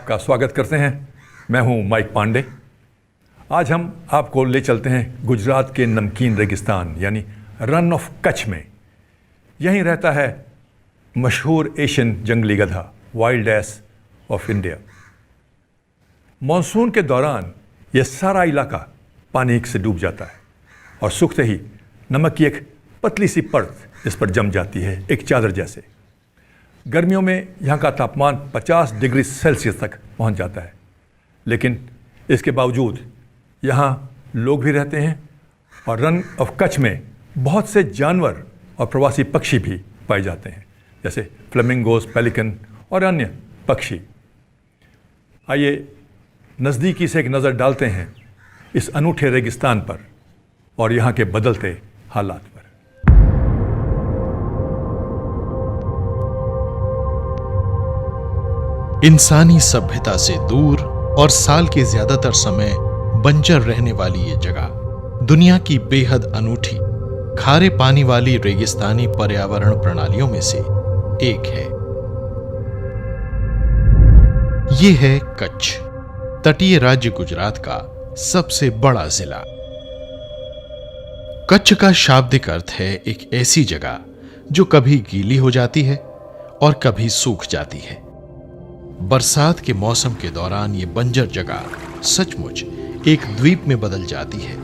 आपका स्वागत करते हैं। मैं हूं माइक पांडे। आज हम आपको ले चलते हैं गुजरात के नमकीन रेगिस्तान यानी रन ऑफ कच्छ में। यहीं रहता है मशहूर एशियन जंगली गधा wild ass of India. Monsoon के दौरान यह सारा इलाका पानी से डूब जाता है और सूखते ही नमक की एक पतली सी परत इस पर जम जाती है, एक चादर जैसे। गर्मियों में यहाँ का तापमान 50 डिग्री सेल्सियस तक पहुँच जाता है, लेकिन इसके बावजूद यहाँ लोग भी रहते हैं और रन ऑफ कच्छ में बहुत से जानवर और प्रवासी पक्षी भी पाए जाते हैं, जैसे फ्लेमिंगोस, पेलिकन और अन्य पक्षी। आइए नज़दीकी से एक नज़र डालते हैं इस अनूठे रेगिस्तान पर और यहाँ के बदलते हालात पर। इंसानी सभ्यता से दूर और साल के ज्यादातर समय बंजर रहने वाली ये जगह दुनिया की बेहद अनूठी खारे पानी वाली रेगिस्तानी पर्यावरण प्रणालियों में से एक है। ये है कच्छ, तटीय राज्य गुजरात का सबसे बड़ा जिला। कच्छ का शाब्दिक अर्थ है एक ऐसी जगह जो कभी गीली हो जाती है और कभी सूख जाती है। बरसात के मौसम के दौरान ये बंजर जगह सचमुच एक द्वीप में बदल जाती है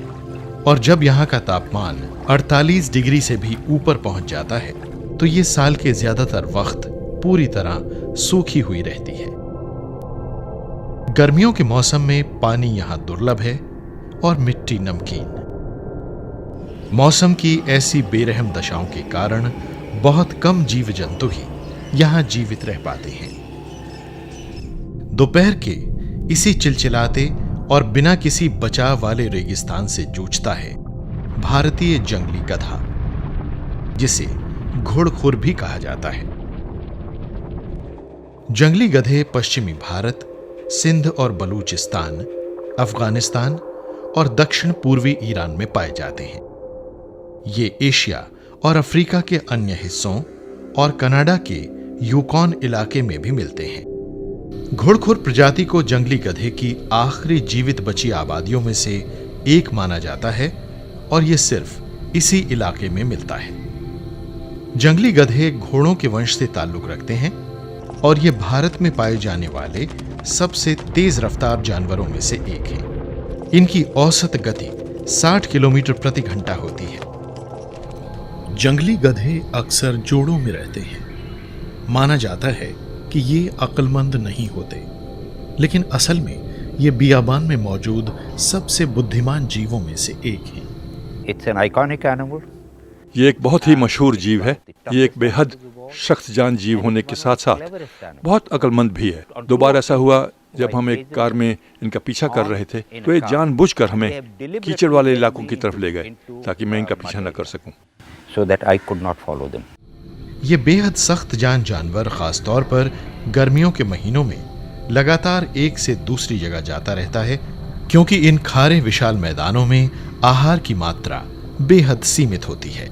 और जब यहाँ का तापमान 48 डिग्री से भी ऊपर पहुंच जाता है तो ये साल के ज्यादातर वक्त पूरी तरह सूखी हुई रहती है। गर्मियों के मौसम में पानी यहाँ दुर्लभ है और मिट्टी नमकीन। मौसम की ऐसी बेरहम दशाओं के कारण बहुत कम जीव जंतु ही यहाँ जीवित रह पाते हैं। दोपहर के इसी चिलचिलाते और बिना किसी बचाव वाले रेगिस्तान से जूझता है भारतीय जंगली गधा, जिसे घुड़खोर भी कहा जाता है। जंगली गधे पश्चिमी भारत, सिंध और बलूचिस्तान, अफगानिस्तान और दक्षिण पूर्वी ईरान में पाए जाते हैं। ये एशिया और अफ्रीका के अन्य हिस्सों और कनाडा के यूकॉन इलाके में भी मिलते हैं। घुड़खोर प्रजाति को जंगली गधे की आखिरी जीवित बची आबादियों में से एक माना जाता है और यह सिर्फ इसी इलाके में मिलता है। जंगली गधे घोड़ों के वंश से ताल्लुक रखते हैं और ये भारत में पाए जाने वाले सबसे तेज रफ्तार जानवरों में से एक है। इनकी औसत गति 60 किलोमीटर प्रति घंटा होती है। जंगली गधे अक्सर जोड़ों में रहते हैं। माना जाता है कि ये अक्लमंद नहीं होते, लेकिन असल में ये बियाबान में मौजूद सबसे बुद्धिमान जीवों में से एक है। It's an iconic animal. ये एक बहुत ही मशहूर जीव है। ये एक बेहद सख्तजान जीव होने के साथ साथ बहुत अक्लमंद भी है। दो बार ऐसा हुआ जब हम एक कार में इनका पीछा कर रहे थे तो ये जानबूझकर हमें कीचड़ वाले इलाकों की तरफ ले गए ताकि मैं इनका पीछा न कर सकूं। So that I could not follow them. ये बेहद सख्त जान जानवर खास तौर पर गर्मियों के महीनों में लगातार एक से दूसरी जगह जाता रहता है, क्योंकि इन खारे विशाल मैदानों में आहार की मात्रा बेहद सीमित होती है।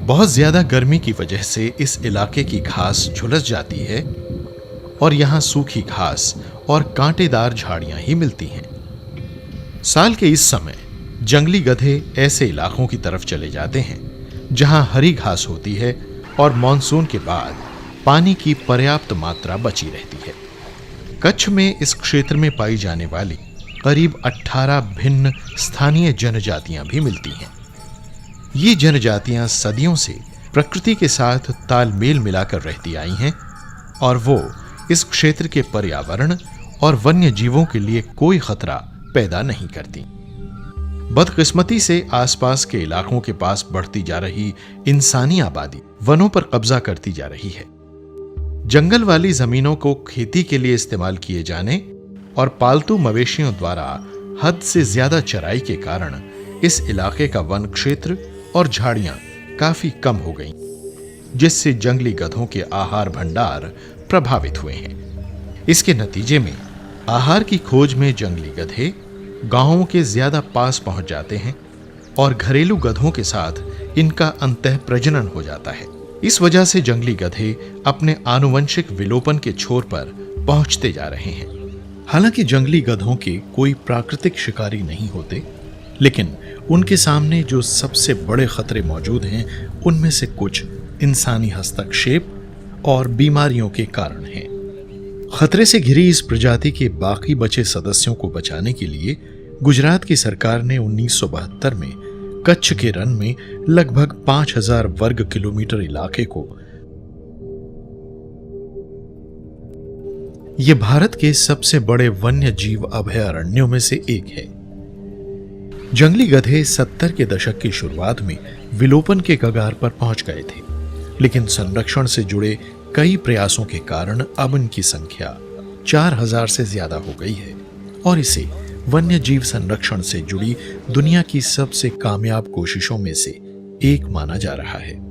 बहुत ज्यादा गर्मी की वजह से इस इलाके की घास झुलस जाती है और यहाँ सूखी घास और कांटेदार झाड़ियां ही मिलती हैं। साल के इस समय जंगली गधे ऐसे इलाकों की तरफ चले जाते हैं जहां हरी घास होती है और मॉनसून के बाद पानी की पर्याप्त मात्रा बची रहती है। कच्छ में इस क्षेत्र में पाई जाने वाली करीब 18 भिन्न स्थानीय जनजातियां भी मिलती हैं। ये जनजातियां सदियों से प्रकृति के साथ तालमेल मिलाकर रहती आई हैं और वो इस क्षेत्र के पर्यावरण और वन्य जीवों के लिए कोई खतरा पैदा नहीं करती। बदकिस्मती से आसपास के इलाकों के पास बढ़ती जा रही इंसानी आबादी वनों पर कब्जा करती जा रही है। जंगल वाली जमीनों को खेती के लिए इस्तेमाल किए जाने और पालतू मवेशियों द्वारा हद से ज्यादा चराई के कारण इस इलाके का वन क्षेत्र और झाड़ियां काफी कम हो गईं, जिससे जंगली गधों के आहार भंडार प्रभावित हुए हैं। इसके नतीजे में आहार की खोज में जंगली गधे गांवों के ज्यादा पास पहुंच जाते हैं और घरेलू गधों के साथ इनका अंतः प्रजनन हो जाता है। इस वजह से जंगली गधे अपने आनुवंशिक विलोपन के छोर पर पहुंचते जा रहे हैं। हालांकि जंगली गधों के कोई प्राकृतिक शिकारी नहीं होते, लेकिन उनके सामने जो सबसे बड़े खतरे मौजूद हैं उनमें से कुछ इंसानी हस्तक्षेप और बीमारियों के कारण हैं। खतरे से घिरी इस प्रजाति के बाकी बचे सदस्यों को बचाने के लिए गुजरात की सरकार ने 1972 में कच्छ के रण में लगभग 5000 वर्ग किलोमीटर इलाके को यह भारत के सबसे बड़े वन्य जीव अभयारण्यों में से एक है। जंगली गधे 70 के दशक की शुरुआत में विलोपन के कगार पर पहुंच गए थे, लेकिन संरक्षण से जुड़े कई प्रयासों के कारण अब इनकी संख्या 4000 से ज्यादा हो गई है और इसे वन्य जीव संरक्षण से जुड़ी दुनिया की सबसे कामयाब कोशिशों में से एक माना जा रहा है।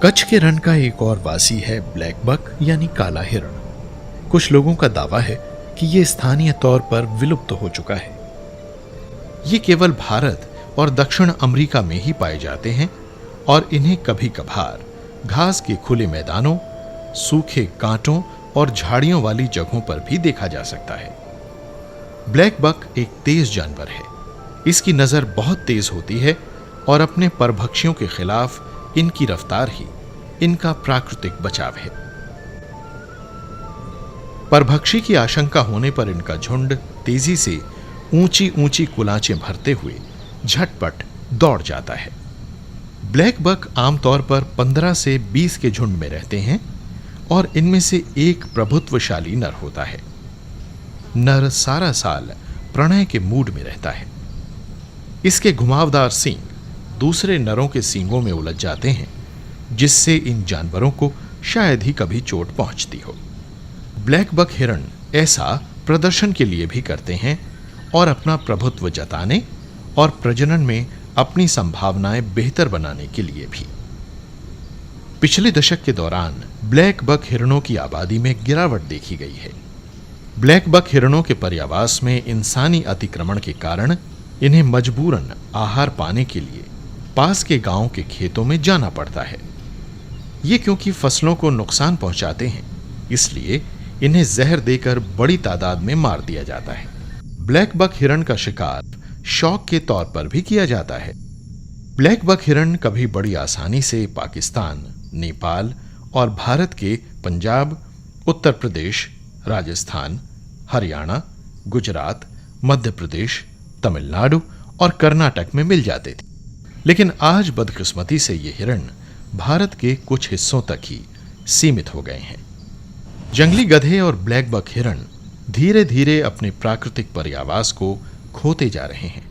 कच्छ के रण का एक और वासी है ब्लैक बक यानी काला हिरण। कुछ लोगों का दावा है कि यह स्थानीय तौर पर विलुप्त हो चुका है। ये केवल भारत और दक्षिण अमेरिका में ही पाए जाते हैं और इन्हें कभी कभार घास के खुले मैदानों, सूखे कांटों और झाड़ियों वाली जगहों पर भी देखा जा सकता है। ब्लैक बक एक तेज जानवर है। इसकी नजर बहुत तेज होती है और अपने परभक्षियों के खिलाफ इनकी रफ्तार ही इनका प्राकृतिक बचाव है। परभक्षी की आशंका होने पर इनका झुंड तेजी से ऊंची ऊंची कुलांचें भरते हुए झटपट दौड़ जाता है। ब्लैक बक आमतौर पर 15 से 20 के झुंड में रहते हैं और इनमें से एक प्रभुत्वशाली नर होता है। नर सारा साल प्रणय के मूड में रहता है। इसके घुमावदार सींग दूसरे नरों के सींगों में उलझ जाते हैं, जिससे इन जानवरों को शायद ही कभी चोट पहुंचती हो। ब्लैक बक हिरण ऐसा प्रदर्शन के लिए भी करते हैं और अपना प्रभुत्व जताने और प्रजनन में अपनी संभावनाएं बेहतर बनाने के लिए भी। पिछले दशक के दौरान ब्लैक बक हिरणों की आबादी में गिरावट देखी गई है। ब्लैक बक हिरणों के पर्यावास में इंसानी अतिक्रमण के कारण इन्हें मजबूरन आहार पाने के लिए पास के गांव के खेतों में जाना पड़ता है। ये क्योंकि फसलों को नुकसान पहुंचाते हैं, इसलिए इन्हें जहर देकर बड़ी तादाद में मार दिया जाता है। ब्लैक बक हिरण का शिकार शौक के तौर पर भी किया जाता है। ब्लैक बक हिरण कभी बड़ी आसानी से पाकिस्तान, नेपाल और भारत के पंजाब, उत्तर प्रदेश, राजस्थान, हरियाणा, गुजरात, मध्य प्रदेश, तमिलनाडु और कर्नाटक में मिल जाते थे, लेकिन आज बदकिस्मती से ये हिरण भारत के कुछ हिस्सों तक ही सीमित हो गए हैं। जंगली गधे और ब्लैक बक हिरण धीरे धीरे अपने प्राकृतिक पर्यावास को खोते जा रहे हैं।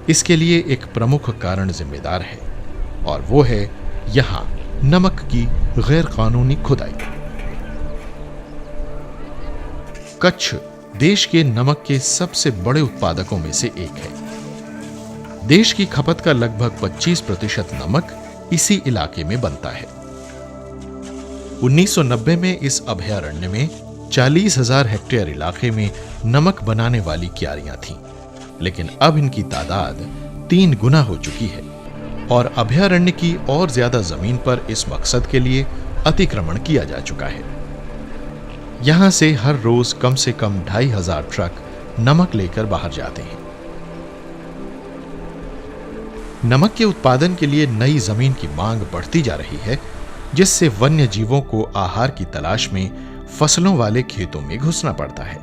इसके लिए एक प्रमुख कारण जिम्मेदार है और वो है यहां नमक की गैर कानूनी खुदाई। कच्छ देश के नमक के सबसे बड़े उत्पादकों में से एक है। देश की खपत का लगभग 25% नमक इसी इलाके में बनता है। 1990 में इस अभयारण्य में 40,000 हेक्टेयर इलाके में नमक बनाने वाली क्यारियां थीं, लेकिन अब इनकी तादाद 3 गुना हो चुकी है और अभयारण्य की और ज्यादा जमीन पर इस मकसद के लिए अतिक्रमण किया जा चुका है। यहां से हर रोज कम से कम 2,500 ट्रक नमक लेकर बाहर जाते हैं। नमक के उत्पादन के लिए नई जमीन की मांग बढ़ती जा रही है, जिससे वन्य जीवों को आहार की तलाश में फसलों वाले खेतों में घुसना पड़ता है।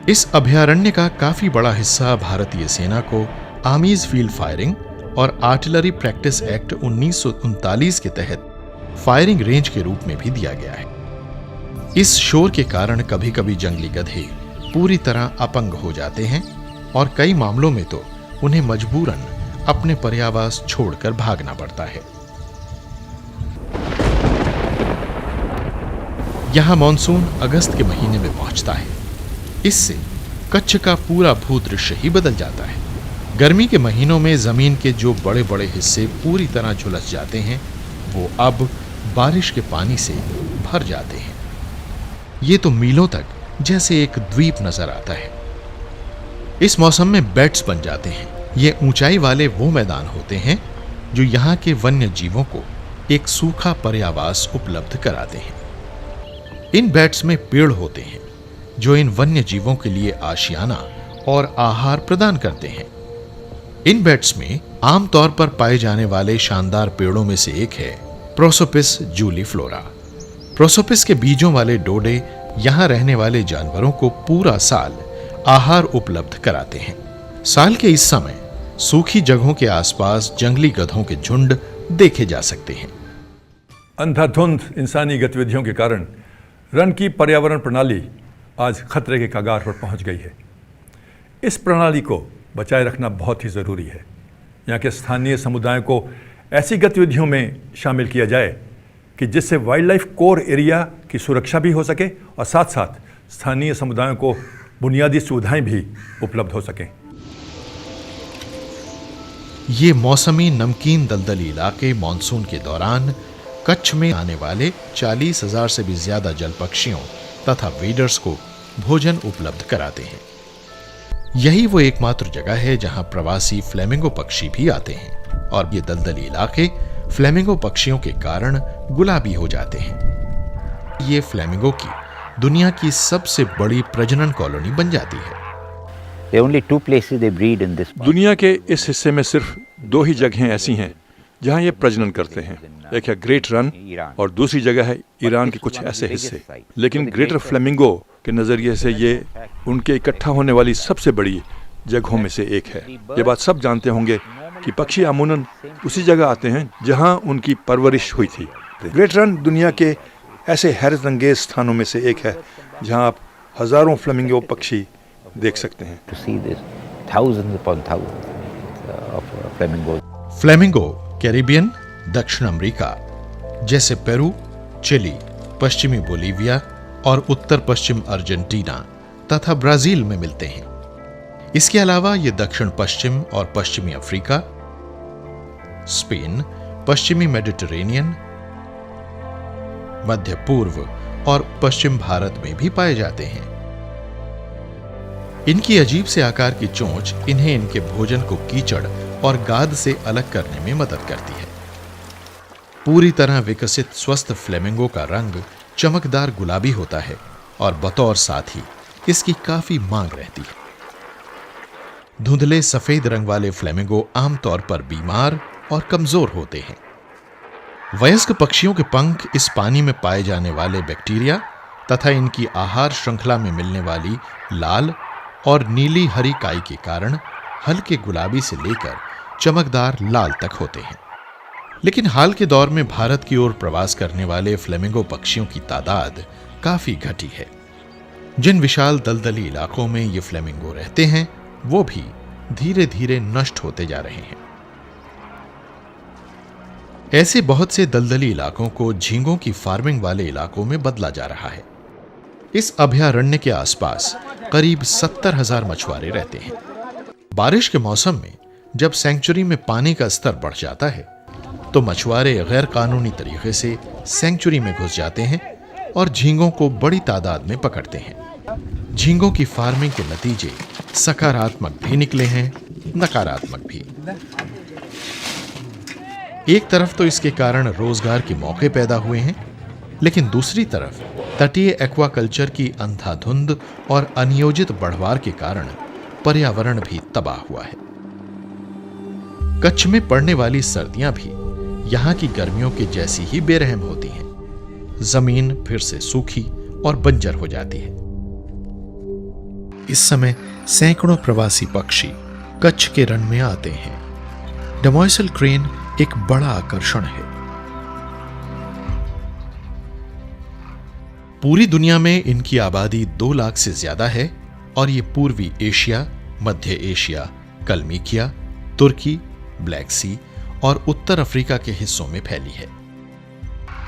इस अभयारण्य का काफी बड़ा हिस्सा भारतीय सेना को आर्मीज फील्ड फायरिंग और आर्टिलरी प्रैक्टिस एक्ट 1939 के तहत फायरिंग रेंज के रूप में भी दिया गया है। इस शोर के कारण कभी कभी जंगली गधे पूरी तरह अपंग हो जाते हैं और कई मामलों में तो उन्हें मजबूरन अपने पर्यावास छोड़कर भागना पड़ता है। यहां मॉनसून अगस्त के महीने में पहुंचता है। इससे कच्छ का पूरा भूदृश्य ही बदल जाता है। गर्मी के महीनों में जमीन के जो बड़े बड़े हिस्से पूरी तरह झुलस जाते हैं, वो अब बारिश के पानी से भर जाते हैं। ये तो मीलों तक जैसे एक द्वीप नजर आता है। इस मौसम में बेल्ट्स बन जाते हैं। ये ऊंचाई वाले वो मैदान होते हैं जो यहाँ के वन्य जीवों को एक सूखा पर्यावास उपलब्ध कराते हैं। इन बेड्स में पेड़ होते हैं जो इन वन्य जीवों के लिए आशियाना और आहार प्रदान करते हैं। इन बेड्स में आमतौर पर पाए जाने वाले शानदार पेड़ों में से एक है प्रोसोपिस जूलीफ्लोरा। प्रोसोपिस के बीजों वाले डोडे यहां रहने वाले जानवरों को पूरा साल आहार उपलब्ध कराते हैं। साल के इस समय सूखी जगहों के आसपास जंगली गधों के झुंड देखे जा सकते हैं। अंधाधुंध इंसानी गतिविधियों के कारण रन की पर्यावरण प्रणाली आज खतरे के कगार पर पहुंच गई है। इस प्रणाली को बचाए रखना बहुत ही ज़रूरी है। यहाँ के स्थानीय समुदायों को ऐसी गतिविधियों में शामिल किया जाए कि जिससे वाइल्ड लाइफ कोर एरिया की सुरक्षा भी हो सके और साथ साथ स्थानीय समुदायों को बुनियादी सुविधाएं भी उपलब्ध हो सकें। ये मौसमी नमकीन दलदली इलाके मॉनसून के दौरान कच्छ में आने वाले 40,000 से भी ज्यादा जल पक्षियों तथा वेडर्स को भोजन उपलब्ध कराते हैं। यही वो एकमात्र जगह है जहां प्रवासी फ्लेमिंगो पक्षी भी आते हैं और ये दलदली इलाके फ्लेमिंगो पक्षियों के कारण गुलाबी हो जाते हैं। ये फ्लेमिंगो की दुनिया की सबसे बड़ी प्रजनन कॉलोनी बन जाती है। There are only two places they breed in this part. दुनिया के इस हिस्से में सिर्फ 2 ही जगहें ऐसी हैं जहां ये प्रजनन करते हैं। एक है ग्रेट रन और दूसरी जगह है ईरान के कुछ ऐसे हिस्से। लेकिन ग्रेटर फ्लेमिंगो के नज़रिए से ये उनके इकट्ठा होने वाली सबसे बड़ी जगहों में से एक है। ये बात सब जानते होंगे कि पक्षी अमूमन उसी जगह आते हैं जहां उनकी परवरिश हुई थी। ग्रेट रन दुनिया के ऐसे हैरत अंगेज स्थानों में से एक है जहां आप हजारों फ्लेमिंगो पक्षी देख सकते हैं। To see this, thousands upon thousands of flamingos. Flamingo Caribbean, दक्षिण अमेरिका जैसे पेरू, चिली, पश्चिमी बोलीविया और उत्तर पश्चिम अर्जेंटीना तथा ब्राजील में मिलते हैं। इसके अलावा ये दक्षिण पश्चिम और पश्चिमी अफ्रीका, स्पेन, पश्चिमी मेडिटेरेनियन, मध्य पूर्व और पश्चिम भारत में भी पाए जाते हैं। इनकी अजीब से आकार की चोंच इन्हें इनके भोजन को कीचड़ और गाद से अलग करने में मदद करती है। पूरी तरह विकसित स्वस्थ फ्लेमिंगो का रंग चमकदार गुलाबी होता है और बतौर साथी इसकी काफी मांग रहती है। धुंधले सफेद रंग वाले फ्लेमिंगो आमतौर पर बीमार और कमजोर होते हैं। वयस्क पक्षियों के पंख इस पानी में पाए जाने वाले बैक्टीरिया तथा इनकी आहार श्रृंखला में मिलने वाली लाल और नीली हरी काई के कारण हल्के गुलाबी से लेकर चमकदार लाल तक होते हैं। लेकिन हाल के दौर में भारत की ओर प्रवास करने वाले फ्लेमिंगो पक्षियों की तादाद काफी घटी है। जिन विशाल दलदली इलाकों में ये फ्लेमिंगो रहते हैं वो भी धीरे धीरे नष्ट होते जा रहे हैं। ऐसे बहुत से दलदली इलाकों को झींगों की फार्मिंग वाले इलाकों में बदला जा रहा है। इस अभयारण्य के आसपास करीब 70,000 मछुआरे रहते हैं। बारिश के मौसम में जब सेंचुरी में पानी का स्तर बढ़ जाता है तो मछुआरे गैर कानूनी तरीके से सेंचुरी में घुस जाते हैं और झींगों को बड़ी तादाद में पकड़ते हैं। झींगों की फार्मिंग के नतीजे सकारात्मक भी निकले हैं, नकारात्मक भी। एक तरफ तो इसके कारण रोजगार के मौके पैदा हुए हैं, लेकिन दूसरी तरफ तटीय एक्वाकल्चर की अंधाधुंध और अनियोजित बढ़वार के कारण पर्यावरण भी तबाह हुआ है। कच्छ में पड़ने वाली सर्दियां भी यहां की गर्मियों के जैसी ही बेरहम होती हैं। जमीन फिर से सूखी और बंजर हो जाती है। इस समय सैकड़ों प्रवासी पक्षी कच्छ के रण में आते हैं। डेमोइसल क्रेन एक बड़ा आकर्षण है। पूरी दुनिया में इनकी आबादी 2 लाख से ज्यादा है और ये पूर्वी एशिया, मध्य एशिया, कलमीकिया, तुर्की, ब्लैक सी और उत्तर अफ्रीका के हिस्सों में फैली है।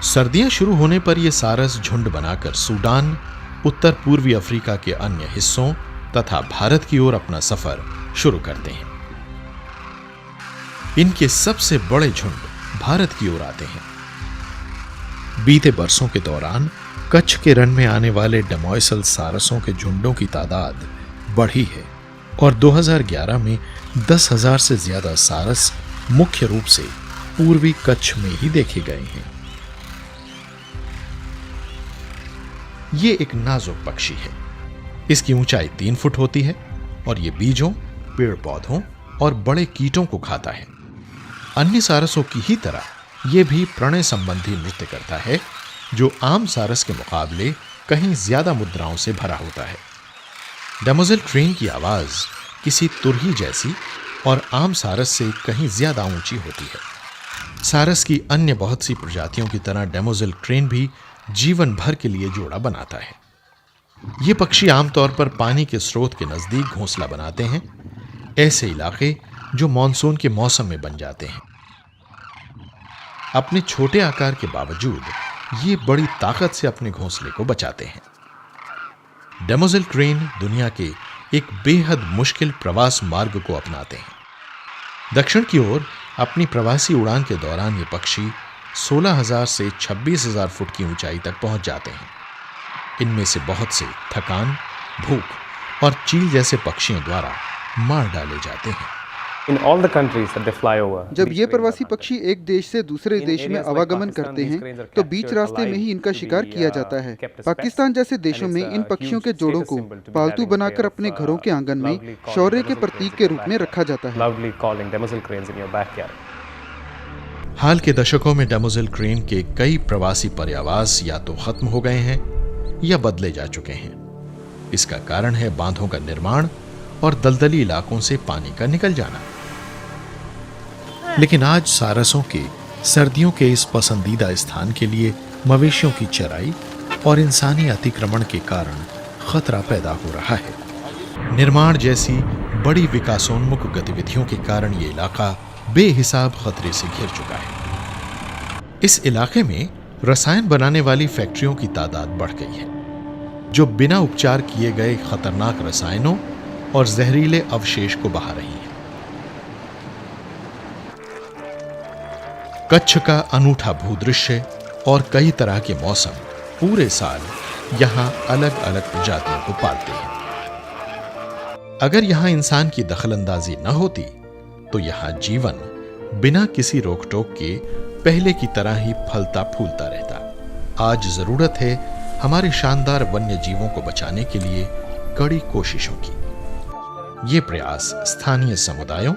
सर्दियां शुरू होने पर यह सारस झुंड बनाकर सूडान, उत्तर पूर्वी अफ्रीका के अन्य हिस्सों तथा भारत की ओर अपना सफर शुरू करते हैं। इनके सबसे बड़े झुंड भारत की ओर आते हैं। बीते बरसों के दौरान कच्छ के रण में आने वाले डेमोइसल सारसों के झुंडों की तादाद बढ़ी है और 2011 में 10,000 से ज्यादा सारस मुख्य रूप से पूर्वी कच्छ में ही देखे गए हैं। ये एक नाजुक पक्षी है। इसकी ऊंचाई 3 फुट होती है और ये बीजों, पेड़ पौधों और बड़े कीटों को खाता है। अन्य सारसों की ही तरह ये भी प्रणय संबंधी नृत्य करता है, जो आम सारस के मुकाबले कहीं ज्यादा मुद्राओं से भरा होता है। डैमोज़ेल क्रेन की आवाज किसी तुरही जैसी और आम सारस से कहीं ज्यादा ऊंची होती है। सारस की अन्य बहुत सी प्रजातियों की तरह डैमोज़ेल क्रेन भी जीवन भर के लिए जोड़ा बनाता है। ये पक्षी आमतौर पर पानी के स्रोत के नजदीक घोंसला बनाते हैं, ऐसे इलाके जो मॉनसून के मौसम में बन जाते हैं। अपने छोटे आकार के बावजूद ये बड़ी ताकत से अपने घोंसले को बचाते हैं। डैमोज़ेल क्रेन दुनिया के एक बेहद मुश्किल प्रवास मार्ग को अपनाते हैं। दक्षिण की ओर अपनी प्रवासी उड़ान के दौरान ये पक्षी 16,000 से 26,000 फुट की ऊंचाई तक पहुंच जाते हैं। इनमें से बहुत से थकान, भूख और चील जैसे पक्षियों द्वारा मार डाले जाते हैं। जब ये प्रवासी पक्षी एक देश से दूसरे देश में आवागमन करते हैं तो बीच रास्ते में ही इनका शिकार किया जाता है। पाकिस्तान जैसे देशों में इन पक्षियों के जोड़ों को पालतू बनाकर अपने घरों के आंगन में शौर्य के प्रतीक के रूप में रखा जाता है। हाल के दशकों में डैमोज़ेल क्रेन के कई प्रवासी पर्यावास या तो खत्म हो गए हैं या बदले जा चुके हैं। इसका कारण है बांधों का निर्माण और दलदली इलाकों से पानी का निकल जाना। लेकिन आज सारसों के सर्दियों के इस पसंदीदा स्थान के लिए मवेशियों की चराई और इंसानी अतिक्रमण के कारण खतरा पैदा हो रहा है। निर्माण जैसी बड़ी विकासोन्मुख गतिविधियों के कारण ये इलाका बेहिसाब खतरे से घिर चुका है। इस इलाके में रसायन बनाने वाली फैक्ट्रियों की तादाद बढ़ गई है, जो बिना उपचार किए गए खतरनाक रसायनों और जहरीले अवशेष को बहा रही है। कच्छ का अनूठा भूदृश्य और कई तरह के मौसम पूरे साल यहां अलग अलग प्रजातियों को पालते हैं। अगर यहां इंसान की दखलंदाजी न होती तो यहां जीवन बिना किसी रोक टोक के पहले की तरह ही फलता फूलता रहता। आज जरूरत है हमारे शानदार वन्य जीवों को बचाने के लिए कड़ी कोशिशों की। ये प्रयास स्थानीय समुदायों,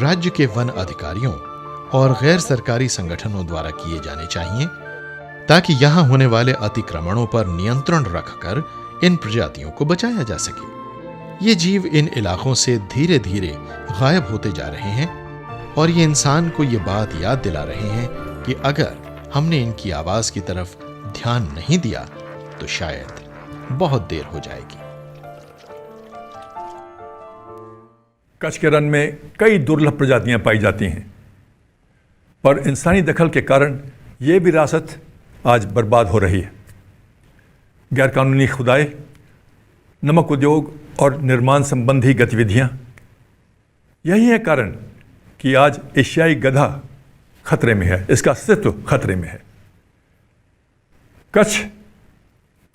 राज्य के वन अधिकारियों और गैर सरकारी संगठनों द्वारा किए जाने चाहिए, ताकि यहां होने वाले अतिक्रमणों पर नियंत्रण रखकर इन प्रजातियों को बचाया जा सके। ये जीव इन इलाकों से धीरे धीरे गायब होते जा रहे हैं और ये इंसान को ये बात याद दिला रहे हैं कि अगर हमने इनकी आवाज की तरफ ध्यान नहीं दिया तो शायद बहुत देर हो जाएगी। कच्छ के रण में कई दुर्लभ प्रजातियां पाई जाती हैं, पर इंसानी दखल के कारण ये विरासत आज बर्बाद हो रही है। गैरकानूनी खुदाई, नमक उद्योग और निर्माण संबंधी गतिविधियां, यही है कारण कि आज एशियाई गधा खतरे में है, इसका अस्तित्व खतरे में है। कच्छ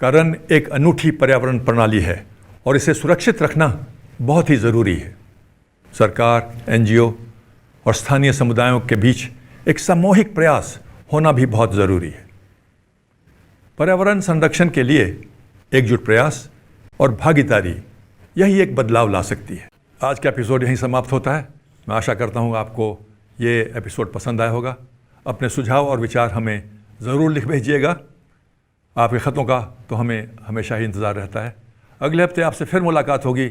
का रण एक अनूठी पर्यावरण प्रणाली है और इसे सुरक्षित रखना बहुत ही ज़रूरी है। सरकार, एनजीओ और स्थानीय समुदायों के बीच एक सामूहिक प्रयास होना भी बहुत ज़रूरी है। पर्यावरण संरक्षण के लिए एकजुट प्रयास और भागीदारी, यही एक बदलाव ला सकती है। आज का एपिसोड यहीं समाप्त होता है। मैं आशा करता हूँ आपको ये एपिसोड पसंद आया होगा। अपने सुझाव और विचार हमें ज़रूर लिख भेजिएगा। आपके ख़तों का तो हमें हमेशा ही इंतज़ार रहता है। अगले हफ्ते आपसे फिर मुलाकात होगी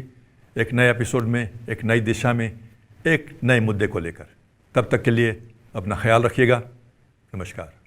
एक नए एपिसोड में, एक नई दिशा में, एक नए मुद्दे को लेकर। तब तक के लिए अपना ख्याल रखिएगा। नमस्कार।